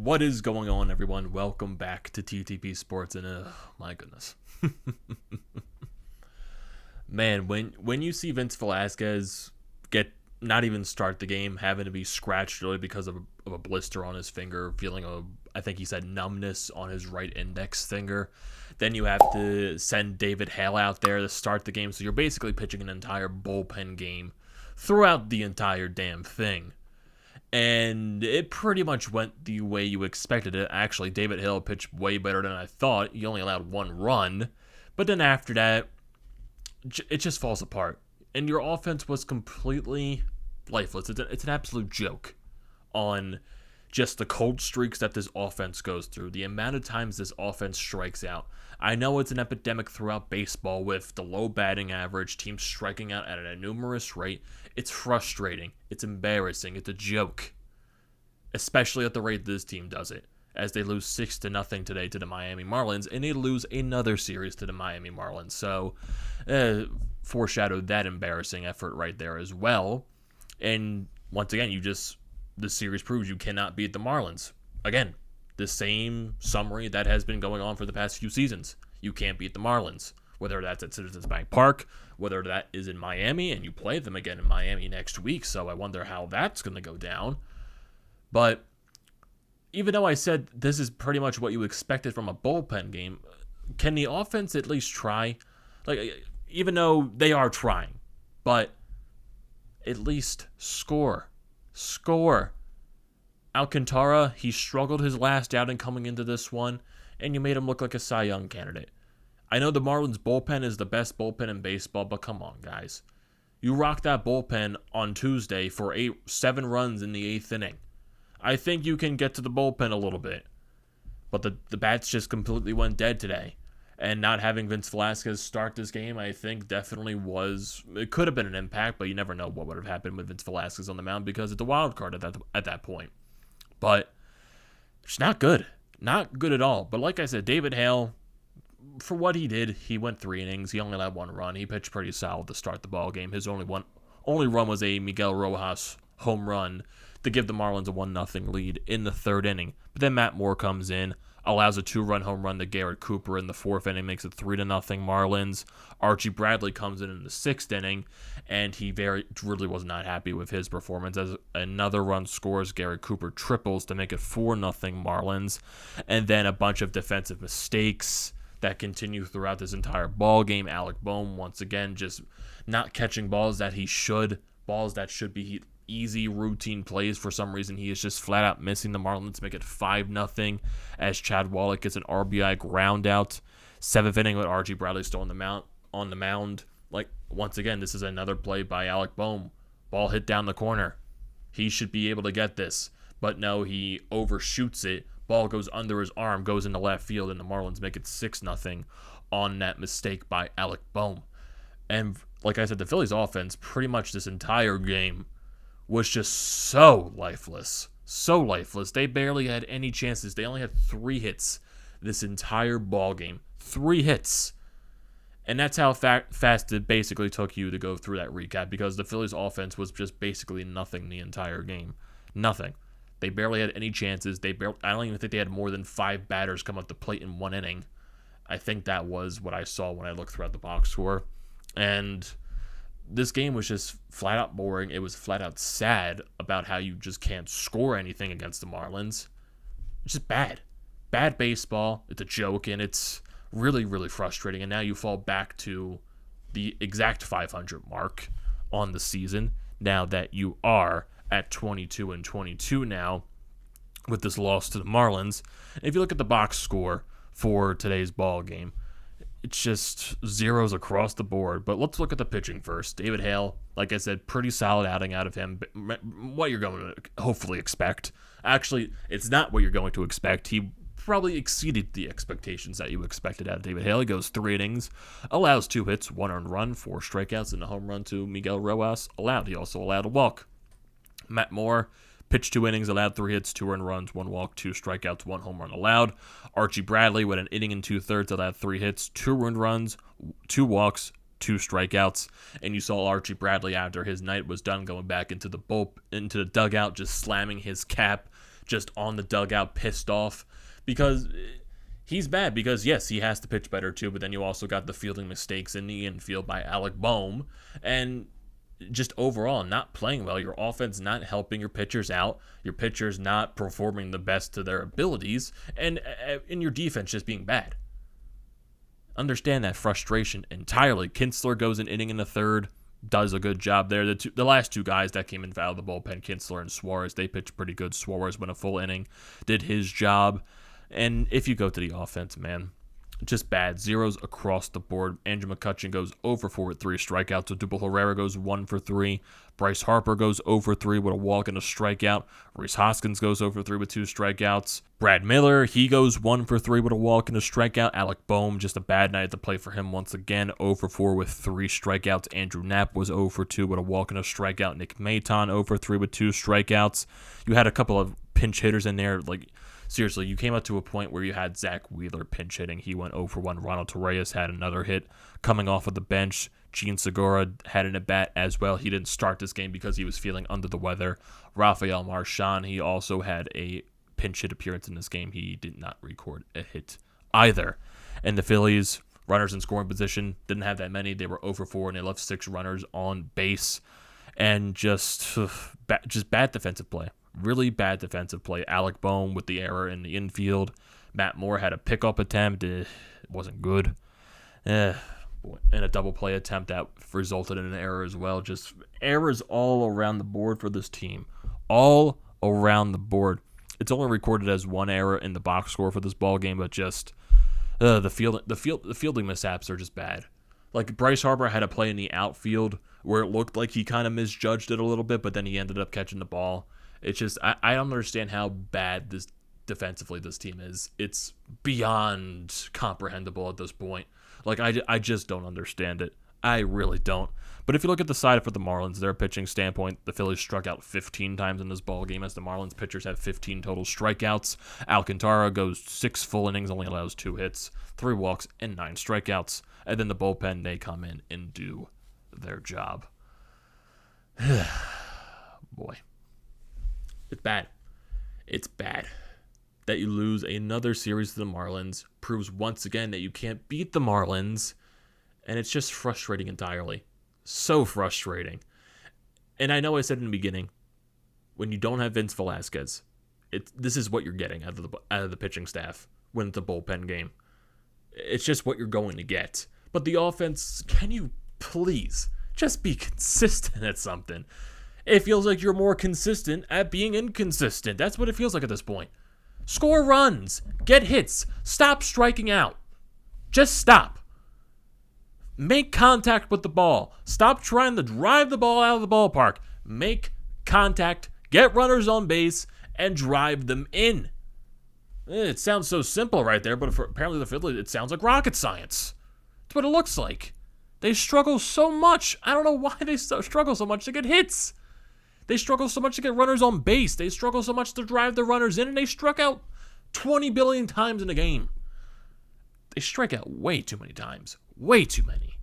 What is going on, everyone? Welcome back to TTP Sports, and my goodness. Man, when you see Vince Velasquez get not even start the game, having to be scratched really because of a blister on his finger, feeling I think he said numbness on his right index finger, then you have to send David Hale out there to start the game, so you're basically pitching an entire bullpen game throughout the entire damn thing. And it pretty much went the way you expected it. Actually, David Hill pitched way better than I thought. He only allowed one run. But then after that, it just falls apart. And your offense was completely lifeless. It's an absolute joke on just the cold streaks that this offense goes through. The amount of times this offense strikes out. I know it's an epidemic throughout baseball with the low batting average, teams striking out at an enormous rate. It's frustrating. It's embarrassing. It's a joke. Especially at the rate this team does it. As they lose 6-0 today to the Miami Marlins, and they lose another series to the Miami Marlins. So, foreshadowed that embarrassing effort right there as well. And once again, the series proves you cannot beat the Marlins. Again, the same summary that has been going on for the past few seasons. You can't beat the Marlins. Whether that's at Citizens Bank Park, whether that is in Miami, and you play them again in Miami next week, so I wonder how that's going to go down. But even though I said this is pretty much what you expected from a bullpen game, can the offense at least try? Even though they are trying, but at least score. Score. Alcantara, he struggled his last outing coming into this one, and you made him look like a Cy Young candidate. I know the Marlins bullpen is the best bullpen in baseball, but come on, guys. You rocked that bullpen on Tuesday for 7 runs in the 8th inning. I think you can get to the bullpen a little bit. But the bats just completely went dead today. And not having Vince Velasquez start this game, I think definitely it could have been an impact, but you never know what would have happened with Vince Velasquez on the mound because it's a wild card at that point. But it's not good. Not good at all. But like I said, David Hale, for what he did, he went 3 innings. He only allowed 1 run. He pitched pretty solid to start the ball game. His only run was a Miguel Rojas home run to give the Marlins a 1-0 lead in the 3rd inning. But then Matt Moore comes in, allows a 2-run home run to Garrett Cooper in the 4th inning, makes it 3-0 Marlins. Archie Bradley comes in the 6th inning, and he really was not happy with his performance as another run scores. Garrett Cooper triples to make it 4-0 Marlins, and then a bunch of defensive mistakes that continue throughout this entire ball game. Alec Bohm, once again, just not catching balls that should be easy routine plays. For some reason, he is just flat out missing the Marlins, make it 5-0 as Chad Wallach gets an RBI ground out. 7th inning with Archie Bradley still on the mound. Once again, this is another play by Alec Bohm. Ball hit down the corner. He should be able to get this, but no, he overshoots it. Ball goes under his arm, goes into left field, and the Marlins make it 6-0 on that mistake by Alec Bohm. And like I said, the Phillies offense pretty much this entire game was just so lifeless. So lifeless. They barely had any chances. They only had 3 hits this entire ball game. 3 hits. And that's how fast it basically took you to go through that recap, because the Phillies offense was just basically nothing the entire game. Nothing. They barely had any chances. I don't even think they had more than 5 batters come up the plate in 1 inning. I think that was what I saw when I looked throughout the box score. And this game was just flat out boring. It was flat out sad about how you just can't score anything against the Marlins. It's just bad. Bad baseball. It's a joke, and it's really, really frustrating. And now you fall back to the exact 500 mark on the season, now that you are at 22-22 now with this loss to the Marlins. And if you look at the box score for today's ball game, it's just zeros across the board. But let's look at the pitching first. David Hale, like I said, pretty solid outing out of him. What you're going to hopefully expect. Actually, it's not what you're going to expect. He probably exceeded the expectations that you expected out of David Hale. He goes 3 innings, allows 2 hits, 1 earned run, 4 strikeouts, and a home run to Miguel Rojas allowed. He also allowed a walk. Matt Moore pitched 2 innings, allowed 3 hits, 2 earned runs, 1 walk, 2 strikeouts, 1 home run allowed. Archie Bradley with an inning and 2/3, allowed 3 hits, 2 earned runs, 2 walks, 2 strikeouts. And you saw Archie Bradley, after his night was done, going back into the dugout, just slamming his cap, just on the dugout, pissed off, because he's bad. Because, yes, he has to pitch better too, but then you also got the fielding mistakes in the infield by Alec Boehm, and just overall not playing well. Your offense not helping your pitchers out, your pitchers not performing the best to their abilities, and in your defense just being bad. Understand that frustration entirely. Kinsler goes an inning in the third, does a good job there. The last two guys that came in out of the bullpen, Kinsler and Suarez, they pitched pretty good. Suarez went a full inning, did his job. And if you go to the offense, man, just bad. Zeros across the board. Andrew McCutchen goes 0-4 with 3 strikeouts. Odubel Herrera goes 1-for-3. Bryce Harper goes 0-for-3 with a walk and a strikeout. Rhys Hoskins goes 0-for-3 with 2 strikeouts. Brad Miller, he goes 1-for-3 with a walk and a strikeout. Alec Boehm, just a bad night at the plate for him once again. 0-for-4 with 3 strikeouts. Andrew Knapp was 0-for-2 with a walk and a strikeout. Nick Maton 0-for-3 with 2 strikeouts. You had a couple of pinch hitters in there, seriously, you came up to a point where you had Zach Wheeler pinch hitting. He went 0-for-1. Ronald Torreyes had another hit coming off of the bench. Gene Segura had an at-bat as well. He didn't start this game because he was feeling under the weather. Rafael Marchand, he also had a pinch hit appearance in this game. He did not record a hit either. And the Phillies, runners in scoring position, didn't have that many. They were 0-for-4, and they left 6 runners on base. And just bad defensive play. Really bad defensive play. Alec Boehm with the error in the infield. Matt Moore had a pickup attempt. It wasn't good. And a double play attempt that resulted in an error as well. Just errors all around the board for this team. All around the board. It's only recorded as 1 error in the box score for this ball game, but just the fielding mishaps are just bad. Like Bryce Harper had a play in the outfield where it looked like he kind of misjudged it a little bit, but then he ended up catching the ball. It's just, I don't understand how bad this defensively this team is. It's beyond comprehensible at this point. I just don't understand it. I really don't. But if you look at the side for the Marlins, their pitching standpoint, the Phillies struck out 15 times in this ball game as the Marlins pitchers had 15 total strikeouts. Alcantara goes 6 full innings, only allows 2 hits, 3 walks, and 9 strikeouts. And then the bullpen, they come in and do their job. Boy. It's bad. It's bad. That you lose another series to the Marlins proves once again that you can't beat the Marlins, and it's just frustrating entirely. So frustrating. And I know I said in the beginning, when you don't have Vince Velasquez, this is what you're getting out of the pitching staff when it's a bullpen game. It's just what you're going to get. But the offense, can you please just be consistent at something? It feels like you're more consistent at being inconsistent. That's what it feels like at this point. Score runs. Get hits. Stop striking out. Just stop. Make contact with the ball. Stop trying to drive the ball out of the ballpark. Make contact. Get runners on base and drive them in. It sounds so simple right there, but apparently the Phillies, it sounds like rocket science. That's what it looks like. They struggle so much. I don't know why they struggle so much to get hits. They struggle so much to get runners on base. They struggle so much to drive the runners in, and they struck out 20 billion times in a game. They strike out way too many times. Way too many.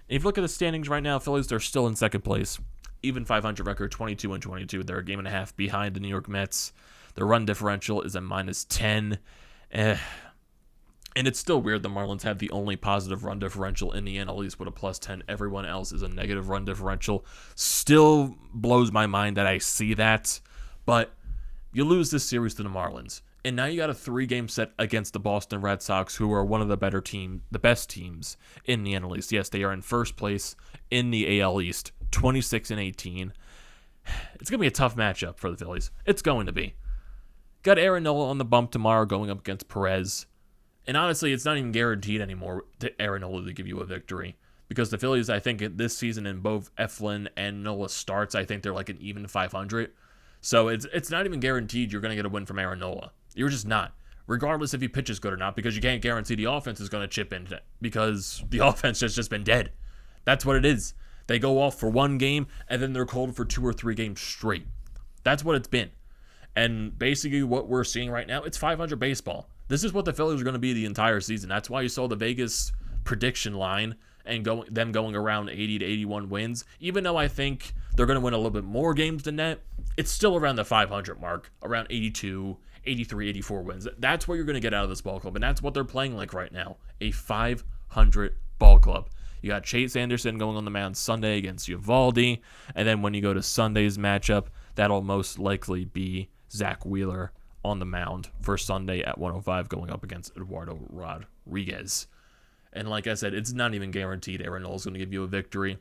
And if you look at the standings right now, Phillies, they're still in second place. Even 500 record, 22-22. They're a game and a half behind the New York Mets. Their run differential is at -10. And it's still weird the Marlins have the only positive run differential in the NL East with a +10. Everyone else is a negative run differential. Still blows my mind that I see that. But you lose this series to the Marlins. And now you got a 3-game set against the Boston Red Sox, who are one of the best teams in the NL East. Yes, they are in first place in the AL East, 26-18. It's going to be a tough matchup for the Phillies. It's going to be. Got Aaron Nola on the bump tomorrow going up against Perez. And honestly, it's not even guaranteed anymore to Aaron Nola to give you a victory. Because the Phillies, I think, this season in both Eflin and Nola starts, I think they're like an even 500. So it's not even guaranteed you're going to get a win from Aaron Nola. You're just not. Regardless if he pitches good or not, because you can't guarantee the offense is going to chip in. Because the offense has just been dead. That's what it is. They go off for 1 game, and then they're cold for 2 or 3 games straight. That's what it's been. And basically what we're seeing right now, it's 500 baseball. This is what the Phillies are going to be the entire season. That's why you saw the Vegas prediction line and going around 80 to 81 wins, even though I think they're going to win a little bit more games than that, it's still around the 500 mark, around 82, 83, 84 wins. That's what you're going to get out of this ball club, and that's what they're playing like right now, a 500 ball club. You got Chase Anderson going on the mound Sunday against Uvalde, and then when you go to Sunday's matchup, that'll most likely be Zach Wheeler on the mound for Sunday at 105 going up against Eduardo Rodriguez. And like I said, it's not even guaranteed Aaron Nola is going to give you a victory.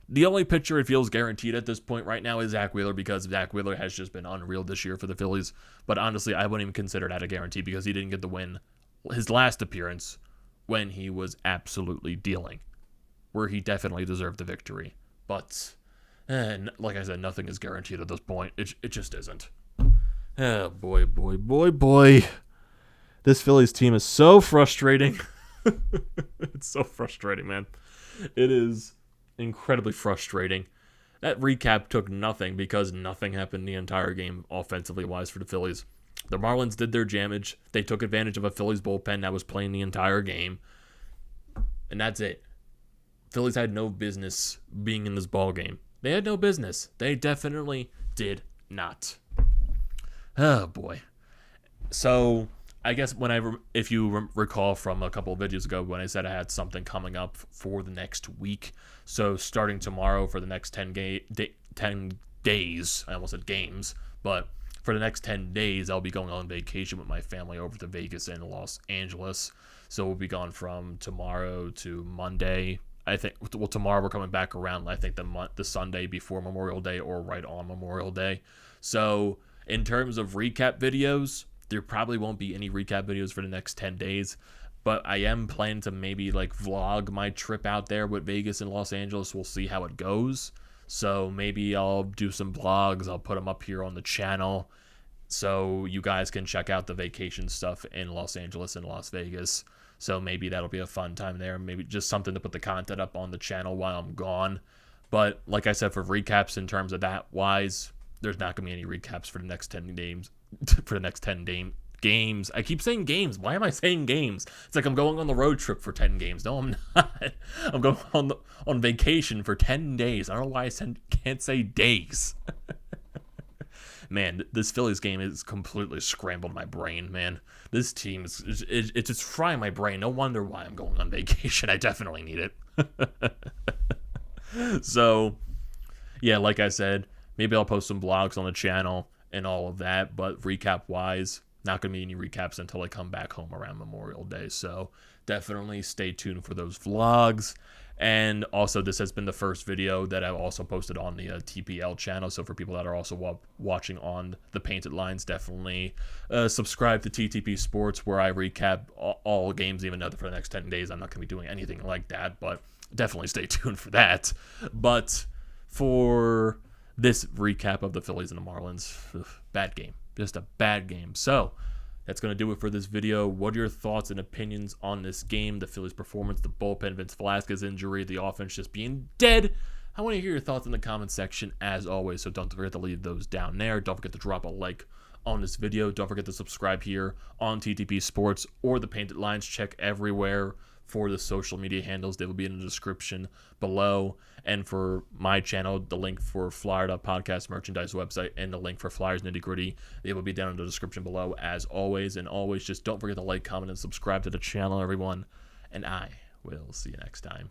The only pitcher it feels guaranteed at this point right now is Zach Wheeler, because Zach Wheeler has just been unreal this year for the Phillies. But honestly, I wouldn't even consider that a guarantee because he didn't get the win his last appearance when he was absolutely dealing, where he definitely deserved the victory. But, like I said, nothing is guaranteed at this point. It just isn't. Oh, boy. This Phillies team is so frustrating. It's so frustrating, man. It is incredibly frustrating. That recap took nothing because nothing happened the entire game offensively wise for the Phillies. The Marlins did their damage. They took advantage of a Phillies bullpen that was playing the entire game. And that's it. Phillies had no business being in this ball game. They had no business. They definitely did not. Oh, boy. So, I guess if you recall from a couple of videos ago when I said I had something coming up for the next week. So, starting tomorrow for the next 10 days, I almost said games, but for the next 10 days, I'll be going on vacation with my family over to Vegas and Los Angeles. So, we'll be gone from tomorrow to Monday. I think, well, tomorrow we're coming back around, I think, the Sunday before Memorial Day or right on Memorial Day. So, in terms of recap videos, there probably won't be any recap videos for the next 10 days, but I am planning to maybe vlog my trip out there with Vegas and Los Angeles. We'll see how it goes. So maybe I'll do some vlogs. I'll put them up here on the channel so you guys can check out the vacation stuff in Los Angeles and Las Vegas. So maybe that'll be a fun time there. Maybe just something to put the content up on the channel while I'm gone. But like I said, for recaps in terms of that wise, there's not going to be any recaps for the next 10 games. For the next 10 games. I keep saying games. Why am I saying games? It's like I'm going on the road trip for 10 games. No, I'm not. I'm going on vacation for 10 days. I don't know why I can't say days. Man, this Phillies game is completely scrambled my brain, man. This team it's just frying my brain. No wonder why I'm going on vacation. I definitely need it. So, yeah, like I said, maybe I'll post some vlogs on the channel and all of that, but recap-wise, not going to be any recaps until I come back home around Memorial Day. So definitely stay tuned for those vlogs. And also, this has been the first video that I've also posted on the TPL channel. So for people that are also watching on the Painted Lines, definitely subscribe to TTP Sports, where I recap all games, even though for the next 10 days I'm not going to be doing anything like that. But definitely stay tuned for that. But for this recap of the Phillies and the Marlins, bad game. Just a bad game. So that's going to do it for this video. What are your thoughts and opinions on this game, the Phillies' performance, the bullpen, Vince Velasquez injury, the offense just being dead? I want to hear your thoughts in the comments section as always, so don't forget to leave those down there. Don't forget to drop a like on this video. Don't forget to subscribe here on TTP Sports or the Painted Lines. Check everywhere for the social media handles. They will be in the description below. And for my channel, the link for Florida Podcast merchandise website and the link for Flyers Nitty Gritty, they will be down in the description below as always. And always, just don't forget to like, comment, and subscribe to the channel, everyone. And I will see you next time.